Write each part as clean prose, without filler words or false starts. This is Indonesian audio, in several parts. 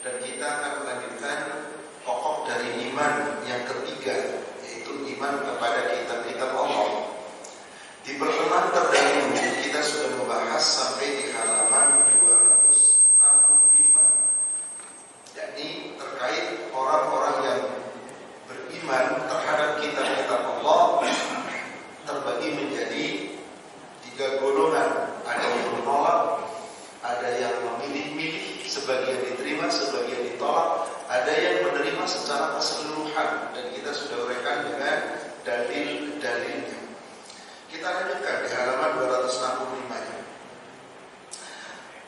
Dan kita akan melanjutkan pokok dari iman yang ketiga, yaitu iman kepada kitab-kitab Allah. Di pertemuan terdahulu kita sudah membahas sampai di halaman 265, yakni terkait orang-orang yang beriman terhadap kitab-kitab Allah terbagi menjadi 3 golongan. Ada yang menolak, ada yang memilih-milih, sebagian diterima, sebagian ditolak, ada yang menerima secara keseluruhan, dan kita sudah uraikan dengan dalil-dalilnya. Kita lanjutkan di halaman 265.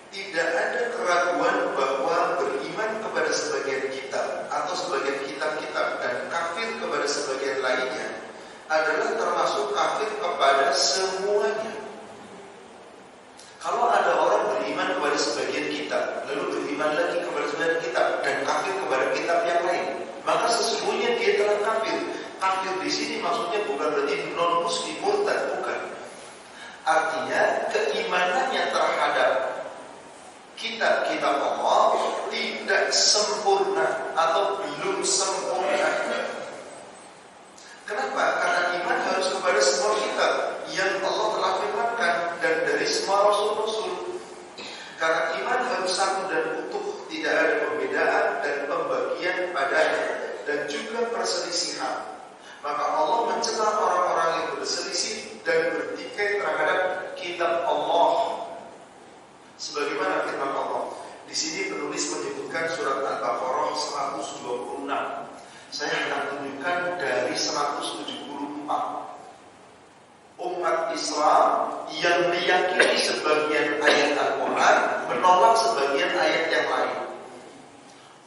Tidak ada keraguan bahwa beriman kepada sebagian kitab atau sebagian kitab-kitab dan kafir kepada sebagian lainnya adalah termasuk kafir kepada semuanya. Kalau ada orang beriman kepada sebagian kitab, lalu beriman lagi kepada sebagian kitab dan kafir kepada kitab yang lain, maka sesungguhnya dia telah kafir. Kafir di sini maksudnya bukan berarti non muslim, murtad, bukan. Artinya keimanannya terhadap kitab-kitab Allah tidak sempurna atau belum sempurna. Kenapa? Karena iman harus kepada semua kitab yang Allah telah firmankan dan dari semua rasul-rasul. Karena iman harus satu dan utuh, tidak ada perbedaan dan pembagian padanya dan juga perselisihan. Maka Allah mencela orang-orang yang berselisih dan bertikai terhadap kitab Allah. Sebagaimana firman Allah. Di sini penulis menyebutkan surat Al-Baqarah 126. Saya akan tunjukkan dari 174. Umat Islam yang meyakini sebagian ayat Al-Quran menolak sebagian ayat yang lain.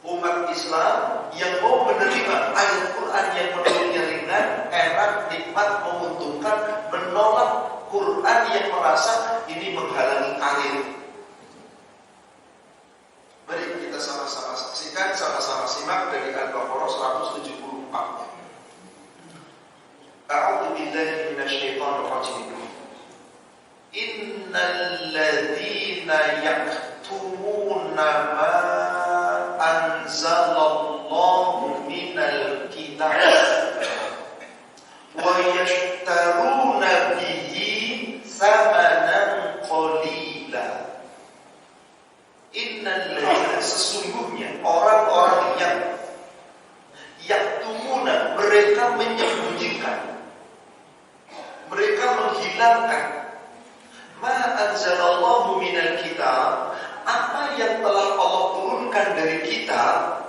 Umat Islam yang mau menerima ayat Quran yang menurutnya ringan, enak, nikmat, menguntungkan, menolak Quran yang merasa ini menghalangi karir. Mari kita sama-sama saksikan, sama-sama simak dari Al-Baqarah 174. A'udzu billahi minasyaitonir rajim. Innal ladzina yaktumuna ma anzalallahu minal kitab wa yashtaruna bihi samanan qalila. Innal ladzina, sesungguhnya orang-orang yang yaktumuna, mereka menyembunyikan, mereka menghilangkan ma anzalallahu minal kitab, apa yang telah Allah turunkan dari kitab,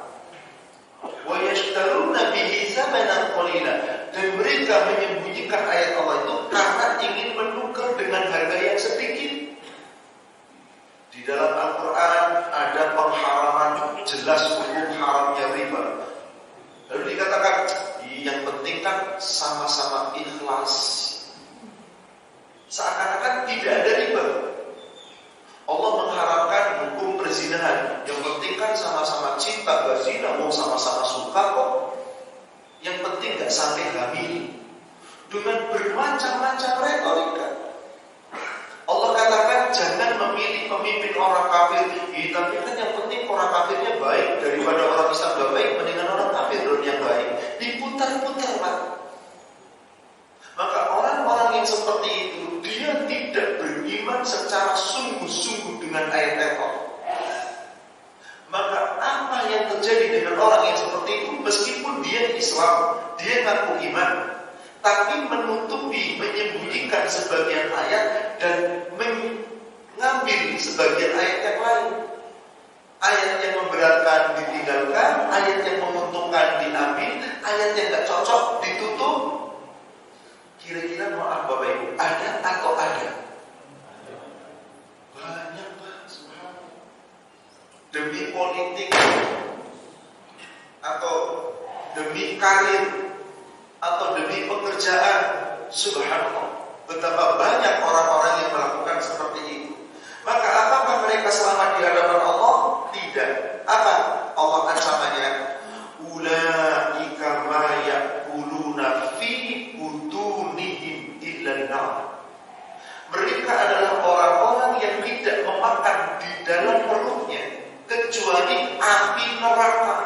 wa yashtaruna bihi zamanan qalila, dan mereka menyembunyikan ayat Allah itu karena ingin menukar dengan harga yang sedikit. Di dalam Al-Quran ada pengharaman jelas hukum haramnya riba. Lalu dikatakan yang penting kan sama-sama ikhlas. Seakan-akan tidak ada riba. Allah mengharapkan hukum perzinahan. Yang penting kan sama-sama cinta berzina, mau sama-sama suka kok. Yang penting gak sampai hamil. Dengan bermacam-macam retorika. Allah katakan jangan memilih pemimpin orang kafir. Tapi kan yang penting orang kafirnya baik, daripada orang Islam gak baik, mendingan orang kafir yang baik. Diputar-putar, Pak. Maka orang-orang yang seperti itu, dia tidak beriman secara sungguh-sungguh dengan ayat-ayat Allah. Maka apa yang terjadi dengan orang yang seperti itu, meskipun dia Islam, dia ngaku iman, tapi menutupi, menyembunyikan sebagian ayat dan mengambil sebagian ayat yang lain. Ayat yang memberatkan ditinggalkan, ayat yang menguntungkan diambil, ayat yang gak cocok ditutup. Kira-kira maaf Bapak Ibu, ada atau ada? Banyak Pak, subhanallah. Demi politik atau demi karir atau demi pekerjaan, subhanallah, betapa banyak orang-orang yang melakukan seperti itu. Maka apakah mereka selamat di hadapan Allah? Tidak. Apa Allah ancamannya? Ulaika ma ya'kuluna fi butunihim illa nar. Mereka adalah orang-orang yang tidak memakan di dalam perutnya kecuali api neraka.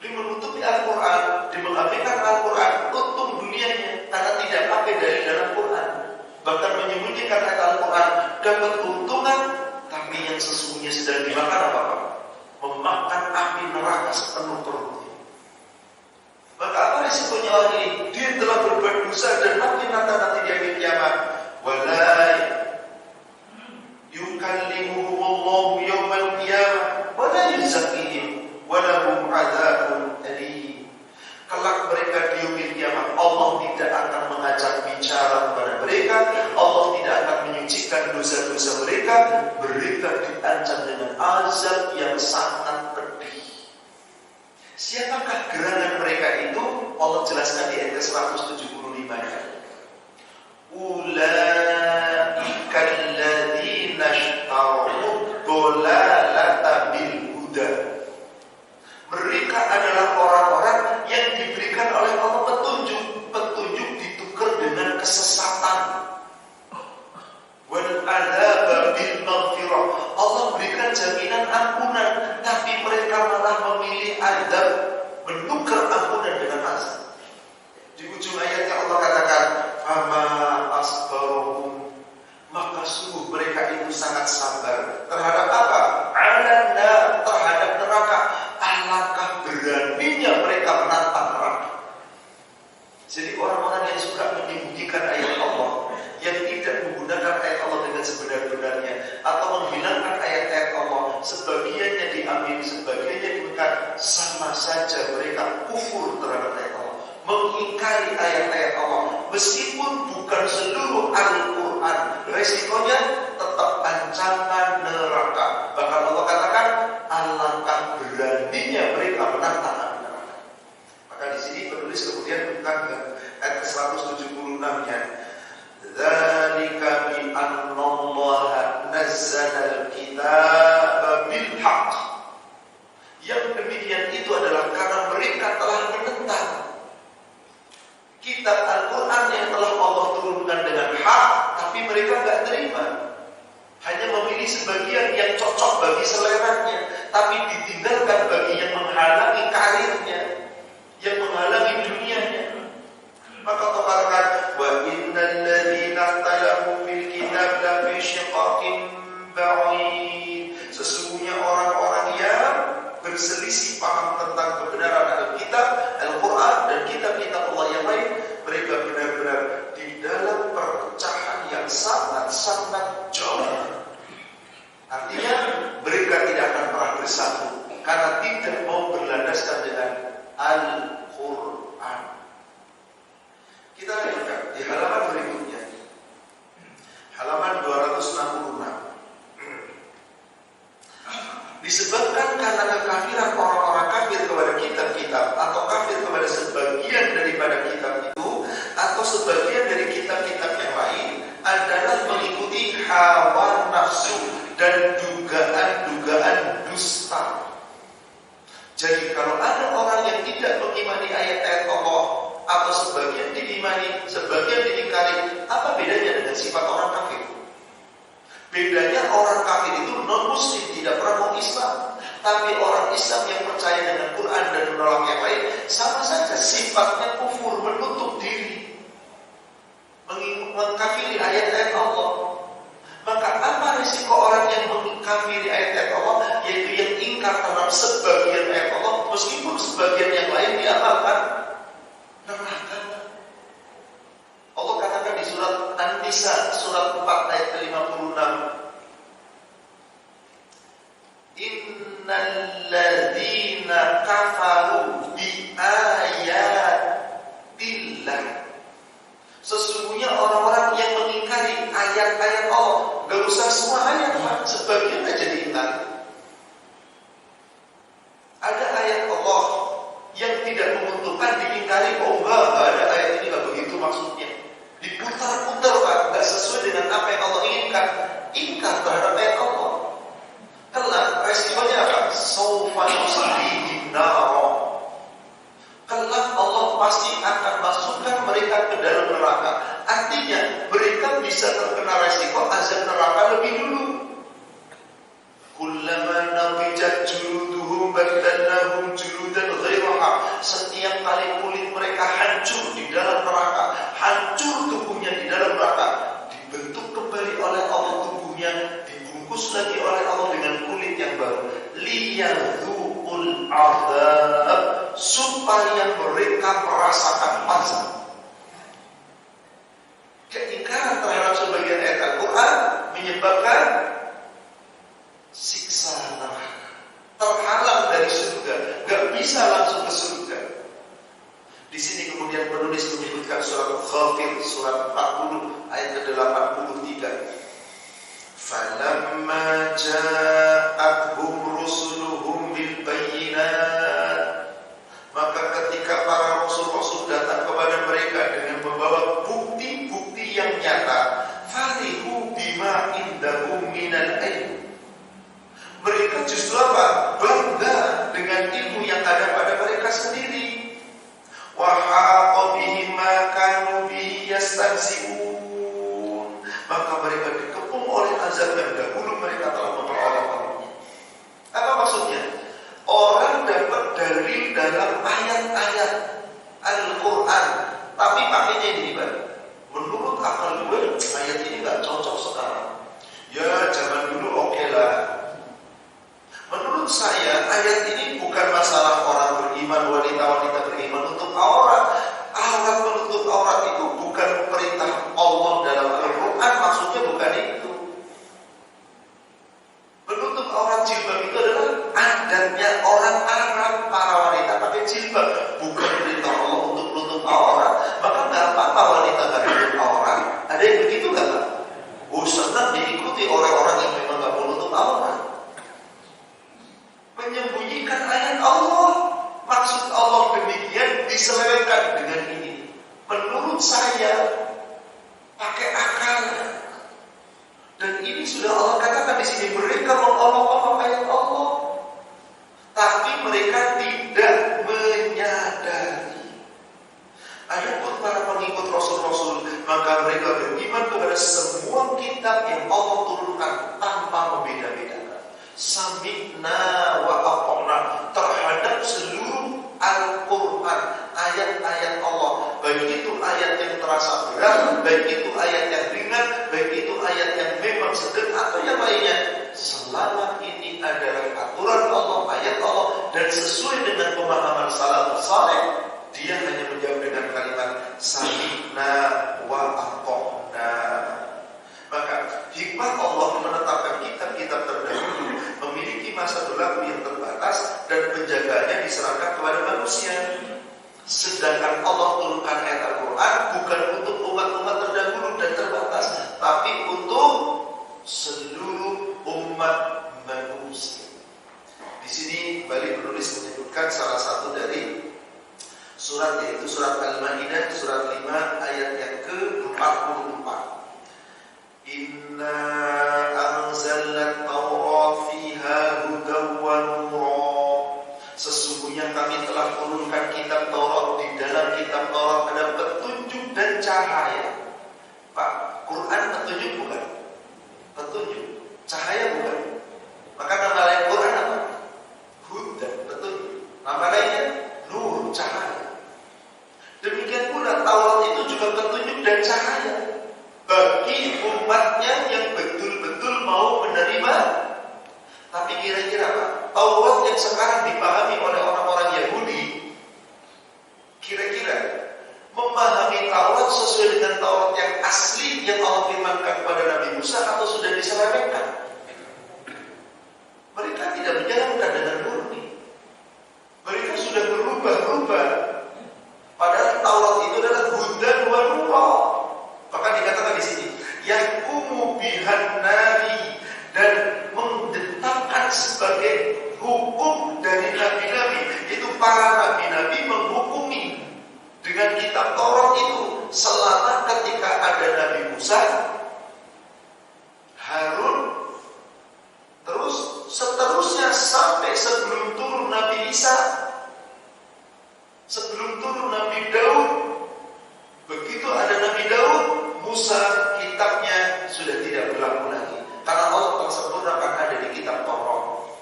Dia menutupi Al-Quran, dia mengabaikan Al-Quran, untung dunianya karena tidak pakai dalil dalam Quran. Bahkan menyembunyikan ayat Al-Quran, dapat keuntungan, tapi yang sesungguhnya sedang dimakan apa? Memakan api neraka sepenuh perutnya. Maka apa risikonya orang ini? Dia telah berbuat dosa dan mati nanti di akhir kiamat. Walai yukallimuhumullahu yawmal qiyamah wa la yuzakkihim wa lahum adzabun alim. Kelak mereka di yaumil kiamat, Allah tidak akan mengajak bicara kepada mereka, Allah tidak akan menyucikan dosa-dosa mereka, mereka diancam dengan azab yang sangat pedih. Siapakah gerangan mereka itu? Allah jelaskan di ayat 175-nya. Ulaika alladzina ishtaraw dhalalata bil huda. Mereka adalah orang-orang yang diberikan oleh Allah petunjuk. Petunjuk ditukar dengan kesesatan. Wal adzaba bil maghfirah. Allah berikan jaminan ampunan, tapi mereka malah memilih azab, menukar ampunan dengan azab. Di ujung ayatnya Allah katakan, "Fama asbaruhum." Maka sungguh mereka itu sangat sabar terhadap apa? Alanda, terhadap neraka. Alangkah beraninya mereka menantang neraka. Jadi orang-orang yang suka menyembunyikan ayat Allah, yang tidak menggunakan ayat Allah dengan sebenar-benarnya, atau menghilangkan ayat-ayat Allah, sebagiannya diambil, sebagiannya diberikan, sama saja mereka kufur terhadap ayat Allah, mengingkari ayat-ayat Allah, meskipun bukan seluruh Al-Quran. Resikonya tetap ancaman neraka. Bahkan Allah katakan, alangkah beraninya mereka menantang neraka. Maka di sini penulis kemudian bukan ayat 176-nya. Dzalika bi annallaha nazzala al-kitaba bil haqq. Yang demikian itu adalah karena mereka telah menentang kitab Al-Quran yang telah Allah turunkan dengan hak, tapi mereka enggak terima. Hanya memilih sebagian yang cocok bagi seleranya, tapi ditinggalkan bagi yang menghalangi karirnya, yang menghalangi dunianya. Maka Allah katakan, wa innal ladzina ikhtalafu fil kitab la fi shiqaqin ba'id. Sesungguhnya orang-orang yang berselisih paham tentang kebenaran Alkitab, Al-Quran dan kitab-kitab Allah yang lain, mereka benar-benar di dalam perpecahan yang sangat-sangat jauh. Artinya mereka tidak akan pernah bersatu karena tidak mau berlandaskan dengan Al-Quran. Kita lanjutkan di halaman berikutnya, halaman 266. Disebabkan karena kekafiran orang-orang kafir kepada kitab-kitab, atau kafir kepada sebagian daripada kitab itu, atau sebagian dari kitab-kitab yang lain, adalah mengikuti hawa nafsu dan dugaan-dugaan dusta. Jadi kalau ada orang yang tidak mengimani ayat-ayat Allah, atau sebagian diimani, sebagian diingkari, apa bedanya dengan sifat orang kafir? Bedanya orang kafir itu non-muslim, tidak pernah mau Islam. Tapi orang Islam yang percaya dengan Quran dan menolak yang lain, sama saja sifatnya kufur, menutup diri, mengkafiri ayat-ayat Allah. Maka apa risiko orang yang mengkafiri ayat-ayat Allah? Yaitu yang ingkar terhadap sebagian ayat Allah, meskipun sebagian yang lain diamalkan. Neraka. Allah katakan di surat An-Nisa, surat 4 ayat 56. Innal ladzina kafaru bi ayatillah. Sesungguhnya orang-orang yang mengingkari ayat-ayat Allah, gak usah semua ayat, sebagian aja diingkari. Ada ayat Allah yang tidak menguntungkan diingkari, oh enggak ada ayat ini, enggak begitu maksudnya. Diputar-putar, Pak, enggak sesuai dengan apa yang Allah inginkan. Ingkar terhadap ayat Allah. Kelak resikonya apa? Saufa nusallihim nara. Kelak Allah pasti akan masukkan mereka ke dalam neraka. Artinya mereka bisa terkena resiko azab neraka lebih dulu. hancur tubuhnya di dalam neraka, dibentuk kembali oleh Allah tubuhnya, dibungkus lagi oleh Allah dengan kulit yang baru, liyadzuqul adzab, supaya mereka merasakan azab. Keingkaran terhadap sebagian ayat Al-Quran menyebabkan siksa neraka, terhalang dari surga, gak bisa langsung ke surga. Di sini kemudian penulis menyebutkan surat Ghafir surat 40 ayat ke-83. Falamma ja'atuhum rusuluhum bil bayyinat, maka ketika para rasul-rasul datang kepada mereka dengan membawa bukti-bukti yang nyata, farihu bima indahum minal ilm, mereka justru apa? Bangga dengan ilmu yang ada pada mereka sendiri. Wa haqa bihim ma kanu bihi yastahzi'un, maka mereka dikepung oleh azab yang dahulu mereka telah memperoleh-olehnya. Apa maksudnya? Orang dapat dalil dalam ayat-ayat Al-Quran, tapi pakainya ini, Pak. Menurut akal gue, ayat ini gak cocok sekarang. Ya, zaman dulu oke lah. Menurut saya, ayat ini bukan masalah orang beriman, wanita-wanita beriman untuk aurat. Aurat menutup aurat itu bukan perintah Allah dalam Al-Quran, maksudnya bukan itu. Menutup aurat jilbab itu adalah adatnya orang Arab, para wanita pakai jilbab, bukan perintah Allah untuk menutup aurat. Maka nggak apa-apa wanita nggak menutup aurat. Ada yang begitu nggak, Pak? Senang diikuti orang-orang yang memang nggak mau menutup aurat. Menyembunyikan ayat Allah, maksud Allah demikian diselewengkan dengan ini. Menurut saya pakai akal. Dan ini sudah Allah katakan di sini, mereka mengolok-olok ayat Allah, tapi mereka tidak menyadari. Adapun para pengikut Rasul-Rasul, maka mereka beriman kepada semua kitab yang Allah turunkan tanpa membeda-bedakan. Sami'na wa ata'na, terhadap seluruh Al-Quran, ayat-ayat Allah, baik itu ayat yang terasa berat, baik itu ayat yang ringan, baik itu ayat yang memang sedang atau yang lainnya, selama ini adalah aturan Allah, ayat Allah, dan sesuai dengan pemahaman salafus saleh, dia hanya menjawab dengan kalimat sami'na wa ata'na. Maka hikmah Allah menetapkan kitab-kitab terdahulu memiliki masa berlaku yang terbatas dan penjagaannya diserahkan kepada manusia. Sedangkan Allah turunkan ayat Al-Quran bukan untuk umat-umat terdahulu dan terbatas, tapi untuk seluruh umat manusia. Di sini kembali penulis menyebutkan salah satu dari surat, yaitu surat Al-Maidah surat 5 ayat yang ke-44. Inna anzalna Taurat fiha hudaw wa nura, sesungguhnya kami telah turunkan kitab Taurat, di dalam kitab Taurat ada petunjuk dan cahaya. Pak, Quran petunjuk bukan? Petunjuk. Cahaya bukan? Maka nama lain Quran apa? Huda, petunjuk. Nama lainnya nur, cahaya. Demikian pula Taurat itu juga petunjuk dan cahaya bagi umatnya yang betul-betul mau menerima. Tapi kira-kira Pak, Taurat yang sekarang dipahami oleh orang-orang Yahudi, kira-kira memahami Taurat sesuai dengan Taurat yang asli yang Allah firmankan kepada Nabi Musa atau sudah diselewengkan? Mereka tidak menjalankan dengan murni. Mereka sudah berubah-ubah. Padahal Taurat itu adalah hudan wa nura. Maka dikatakan di sini, yahkumu bihan nari, dan menetapkan sebagai hukum dari nabi-nabi. Itu para nabi-nabi menghukumi dengan kitab Taurat itu selama ketika ada Nabi Musa, Harun, terus seterusnya sampai sebelum turun Nabi Isa, sebelum turun Nabi Daud. Begitu ada Nabi Daud, Musa kitabnya sudah tidak berlaku lagi, karena Allah telah sempurnakan ada di kitab Taurat.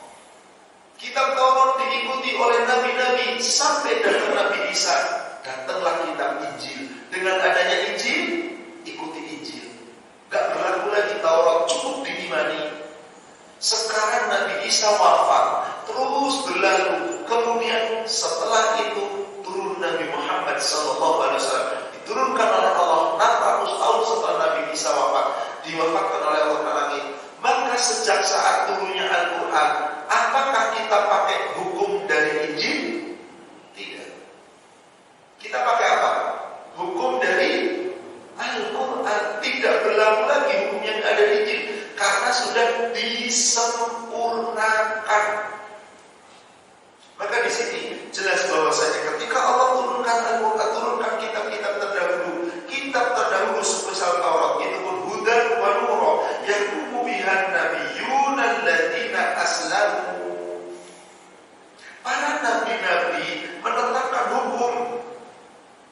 Kitab Taurat diikuti oleh nabi-nabi sampai datang Nabi Isa, datanglah kitab Injil. Dengan adanya Injil, sejak saat turunnya Al-Quran, apakah kita pakai hukum dari Injil? Tidak. Kita pakai apa? Hukum dari Al-Quran. Tidak berlaku lagi hukum yang ada di Injil, karena sudah disempurnakan. Maka di sini jelas bahwasanya ketika Allah turunkan Al-Quran, turunkan kitab-kitab terdahulu semisal Taurat, itu pun hudan wa nura yahkumu bihan nabiyyuna alladziina aslamu. Para nabi-nabi menetapkan hukum,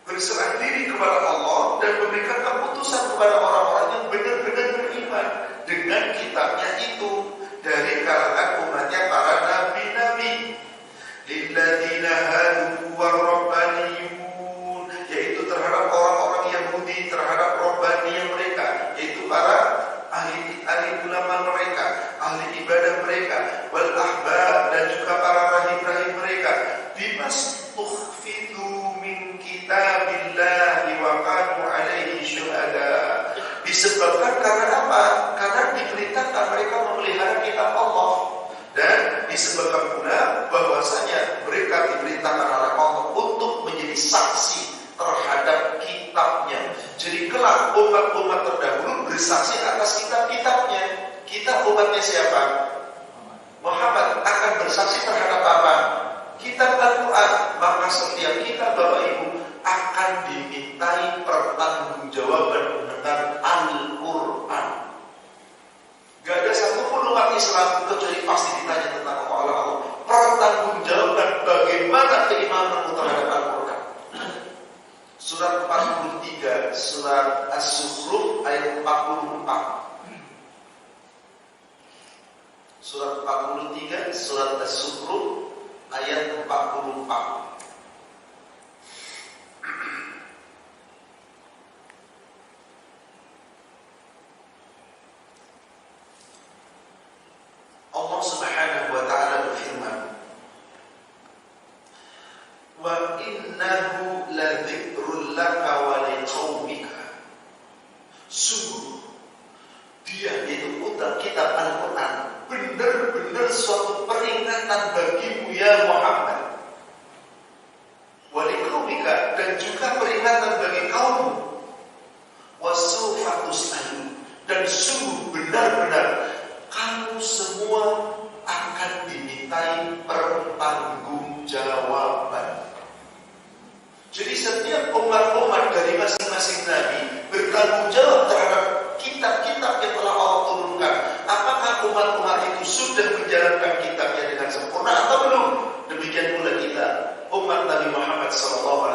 berserah diri kepada Allah dan memberikan keputusan kepada orang-orang yang benar-benar beriman dengan kitabnya itu dari kalangan umatnya para nabi-nabi. Lilladzina hadu warabbaniyun, yaitu terhadap orang-orang Yahudi, terhadap rabbaniyah mereka, yaitu para ahli ulama mereka, ahli ibadah mereka, wal ahbab, dan juga para rahib-rahib mereka, bimastukhfidu min kitabillahi wa kanu alaihi syuhada. Disebabkan karena apa? Karena diperintahkan mereka memelihara kitab Allah, dan disebabkan pula bahwasanya mereka diperintahkan oleh Allah untuk menjadi saksi terhadap kitabnya. Jadi kelak umat-umat terdahulu bersaksi atas kitab-kitabnya. Kita umatnya siapa? Muhammad akan bersaksi terhadap apa? Kitab Al-Quran. Maka setiap kita Bapak Ibu akan dimintai pertanggungjawaban dengan Al-Quran. Gak ada satupun umat Islam kecuali pasti ditanya tentang Allah. Pertanggungjawaban bagaimana keimananmu terhadap Al-Quran. Surat 43, surat As-Zukhruf ayat 44. Surat 43, surat As-Zukhruf ayat 44. Allah Subhanahu wa ta'ala berfirman, wa innahu ladzikrul laka wa liqaumika. Sungguh dia, yaitu kitab Al-Quran, benar-benar suatu peringatan bagimu ya Muhammad, wa liqaumika, dan juga peringatan bagi kaummu, wasawfa tus'alun, dan sungguh benar-benar kamu semua akan dimintai pertanggungjawaban. Jadi setiap umat-umat dari masing-masing nabi bertanggung jawab terhadap kitab-kitab yang telah Allah turunkan. Apakah umat-umat itu sudah menjalankan kitabnya dengan sempurna atau belum? Demikian pula kita, umat Nabi Muhammad SAW.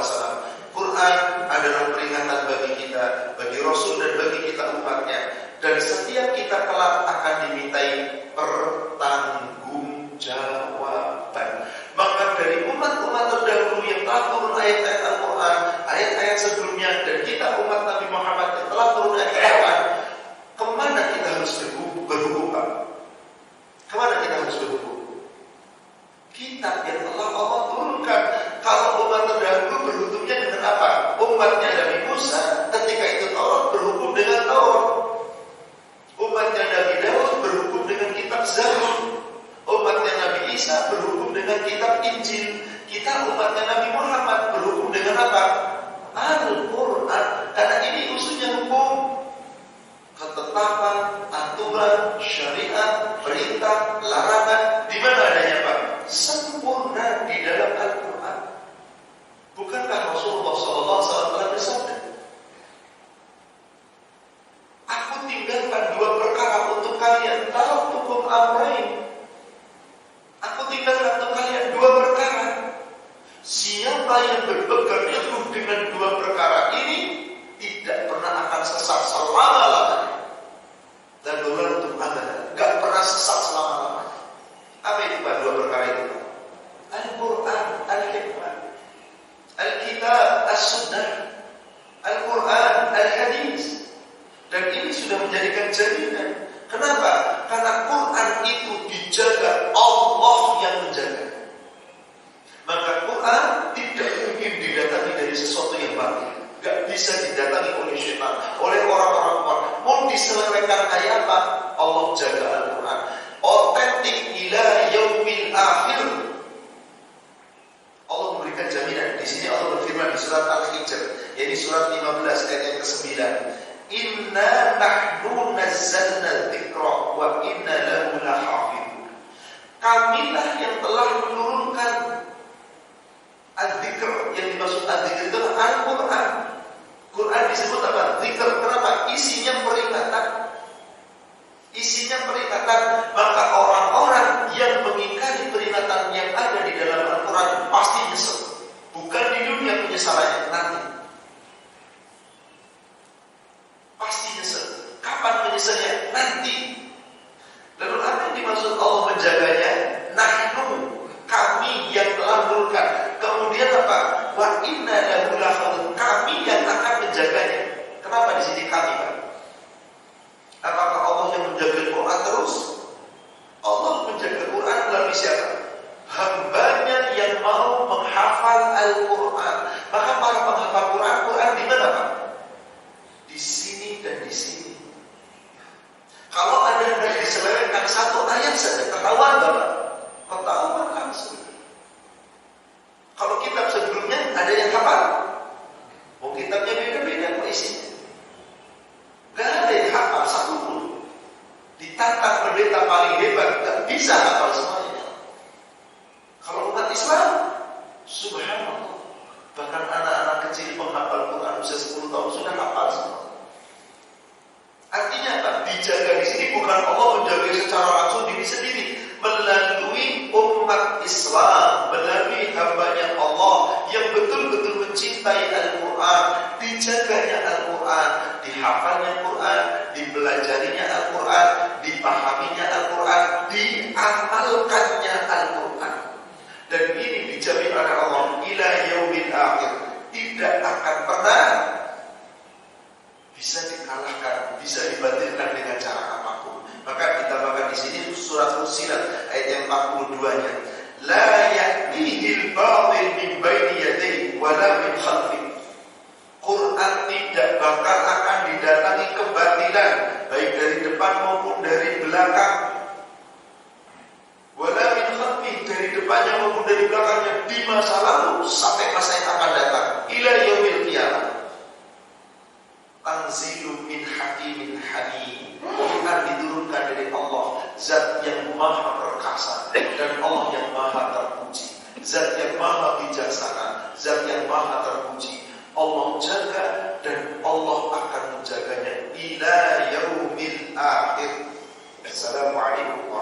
Quran adalah peringatan bagi kita, bagi Rasul dan bagi kita umatnya. Dan setiap kita kelak akan dimintai pertanggungjawaban. Maka dari umat-umat terdahulu yang telah turun ayat-ayat Al-Quran, ayat-ayat sebelumnya, dan kita umat Nabi Muhammad yang telah turun ayat-ayat, kemana kita harus berhukum? Kemana kita harus berhukum? Kitab yang telah Allah turunkan. Kalau umat terdahulu berhukumnya dengan apa? Umatnya Nabi Musa ketika itu Taurat berhukum dengan Taurat. Umatnya Nabi Daud berhukum dengan kitab Zabur. Umatnya Nabi Isa berhukum dengan kitab Injil. Kita umatnya Nabi Muhammad berhukum dengan apa? Al-Quran. Karena ini usulnya hukum, ketetapan, aturan, syariat, perintah, larangan. Di mana adanya Pak? Sempurna di dalam Al-Quran. Bukankah Rasulullah SAW telah bersabda, aku tinggalkan dua perkara untuk kalian. Taraktukum amrayn. Aku tinggalkan untuk kalian dua perkara. Siapa yang berpegang teguh dengan dua perkara ini tidak pernah akan sesat selama-lamanya. Dan untuk Anda gak pernah sesat selama-lamanya. Apa itu Pak dua perkara itu? Al-Quran, Al-Hikmah, Al-Kitab, As-Sunnah, Al-Quran, Al-Hadis. Dan ini sudah menjadikan jaminan. Kenapa? Karena Quran itu dijaga, Allah yang menjaga. Maka Quran tidak mungkin didatangi dari sesuatu yang batil. Gak bisa didatangi oleh syaitan, oleh orang-orang kuat. Mau diselewengkan kayak apa? Allah jaga Al-Quran. Inna nahnu nazzalna dzikra wa inna lahu lahafidun. Kamilah yang telah menurunkan adzikr. Yang dimaksud adzikr itu Al-Quran. Quran disebut apa? Dzikr. Kenapa? Isinya peringatan. Isinya peringatan. Maka orang-orang yang mengingkari peringatan yang ada di dalam Al-Quran pasti nyesel. Bukan di dunia penyesalannya, nanti pasti nyesel. Kapan penyesalnya? Nanti. Lalu apa yang dimaksud Allah menjaganya? Nahnu, kami yang telah menurunkan. Kemudian apa? Wa inna lahu lahafidun, kami yang akan menjaganya. Kenapa di sini kami, Pak? Apakah Allah yang menjaga Quran terus? Allah menjaga Quran melalui siapa? Hambanya yang mau menghafal Al-Quran. Maka para penghafal Quran, Quran di mana, Pak? Di sini dan di sini. Kalau ada yang diselewengkan satu ayat saja, ketahuan Bapak? Ketahuan langsung. Kalau kitab sebelumnya ada yang hafal? Oh, kitabnya beda-beda kok isinya. Gak ada yang hafal satu pun. Ditantang pendeta paling hebat, gak bisa hafal semuanya. Kalau umat Islam, subhanallah, bahkan anak-anak kecil penghafal Quran usia 10 tahun sudah hafal semua. Artinya apa? Dijaga di sini bukan Allah menjaga secara langsung diri sendiri, melalui umat Islam, melalui hambanya Allah yang betul-betul mencintai Al-Quran, dijaganya Al-Quran, dihafalnya Al-Quran, dipelajarinya Al-Quran, dipahaminya Al-Quran, diamalkannya Al-Quran. Dan ini dijamin oleh Allah ila yaumil akhir, tidak akan pernah bisa dikalahkan, bisa dibatalkan dengan cara apapun. Maka ditambahkan di sini surat Fussilat ayat yang 42-nya, la ya'tihil batil min baini yadayhi wa la min khalfihi. Quran tidak bakal akan didatangi kebatilan, baik dari depan maupun dari belakang. Wala min khalfihi, dari depannya maupun dari belakangnya, di masa lalu sampai masa yang akan datang, ila yaumil qiyamah. Tanzilun min hakimin hakim. Quran diturunkan dari Allah, zat yang maha perkasa dan Allah yang maha terpuji, zat yang maha bijaksana, zat yang maha terpuji. Allah jaga dan Allah akan menjaganya ila yaumil akhir. Assalamualaikum.